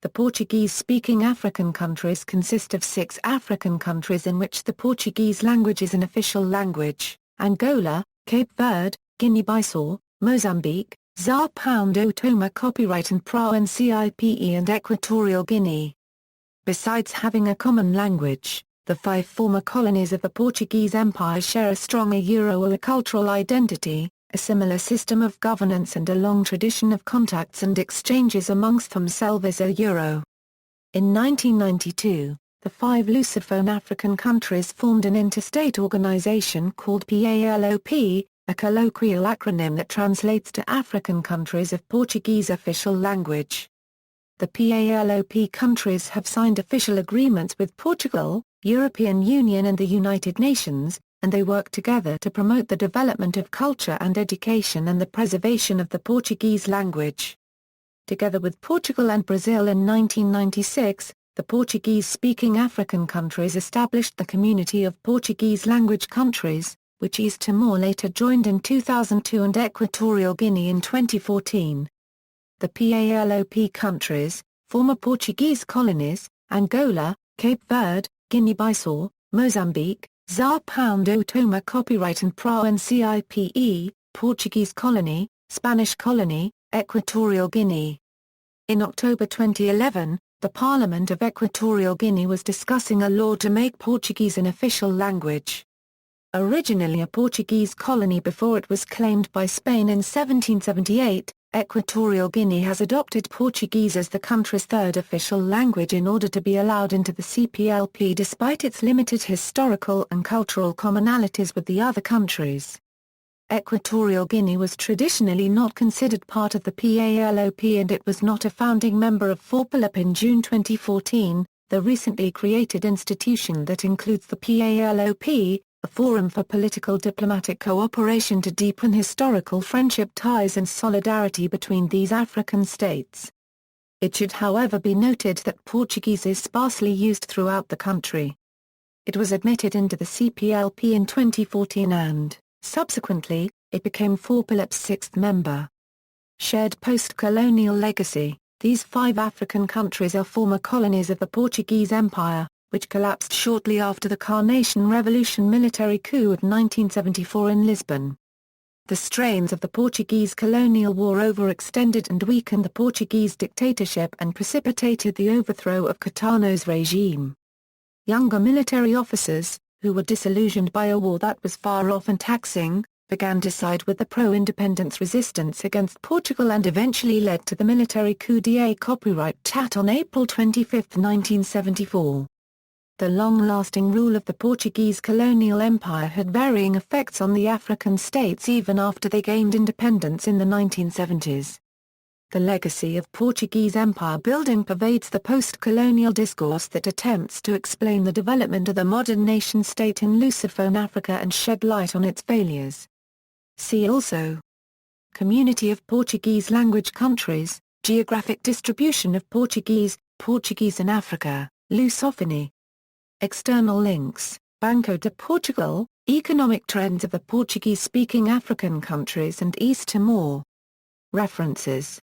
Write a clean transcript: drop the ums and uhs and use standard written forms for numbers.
The Portuguese-speaking African countries consist of 6 African countries in which the Portuguese language is an official language: Angola, Cape Verde, Guinea-Bissau, Mozambique, Sao Tomé copyright and Príncipe and Equatorial Guinea. Besides having a common language, the 5 former colonies of the Portuguese Empire share a strong Euro-cultural identity, a similar system of governance and a long tradition of contacts and exchanges amongst themselves as Euro. In 1992, the 5 Lusophone African countries formed an interstate organization called PALOP, a colloquial acronym that translates to African countries of Portuguese official language. The PALOP countries have signed official agreements with Portugal, European Union and the United Nations, and they work together to promote the development of culture and education and the preservation of the Portuguese language. Together with Portugal and Brazil in 1996, the Portuguese-speaking African countries established the Community of Portuguese Language Countries, which East Timor later joined in 2002 and Equatorial Guinea in 2014. The PALOP countries, former Portuguese colonies, Angola, Cape Verde, Guinea-Bissau, Mozambique, Sao Tomé copyright and Príncipe, Portuguese colony, Spanish colony, Equatorial Guinea. In October 2011, the Parliament of Equatorial Guinea was discussing a law to make Portuguese an official language. Originally a Portuguese colony before it was claimed by Spain in 1778, Equatorial Guinea has adopted Portuguese as the country's 3rd official language in order to be allowed into the CPLP despite its limited historical and cultural commonalities with the other countries. Equatorial Guinea was traditionally not considered part of the PALOP and it was not a founding member of PALOP in June 2014, the recently created institution that includes the PALOP, a forum for political diplomatic cooperation to deepen historical friendship ties and solidarity between these African states. It should however be noted that Portuguese is sparsely used throughout the country. It was admitted into the CPLP in 2014 and, subsequently, it became PALOP's 6th member. Shared post-colonial legacy: these 5 African countries are former colonies of the Portuguese Empire, which collapsed shortly after the Carnation Revolution military coup of 1974 in Lisbon. The strains of the Portuguese colonial war overextended and weakened the Portuguese dictatorship and precipitated the overthrow of Caetano's regime. Younger military officers, who were disillusioned by a war that was far off and taxing, began to side with the pro-independence resistance against Portugal and eventually led to the military coup d'état on April 25, 1974. The long-lasting rule of the Portuguese colonial empire had varying effects on the African states even after they gained independence in the 1970s. The legacy of Portuguese empire building pervades the post-colonial discourse that attempts to explain the development of the modern nation-state in Lusophone Africa and shed light on its failures. See also: Community of Portuguese language countries, Geographic distribution of Portuguese, Portuguese in Africa, Lusophony. External links: Banco de Portugal, Economic Trends of the Portuguese-speaking African countries and East Timor. References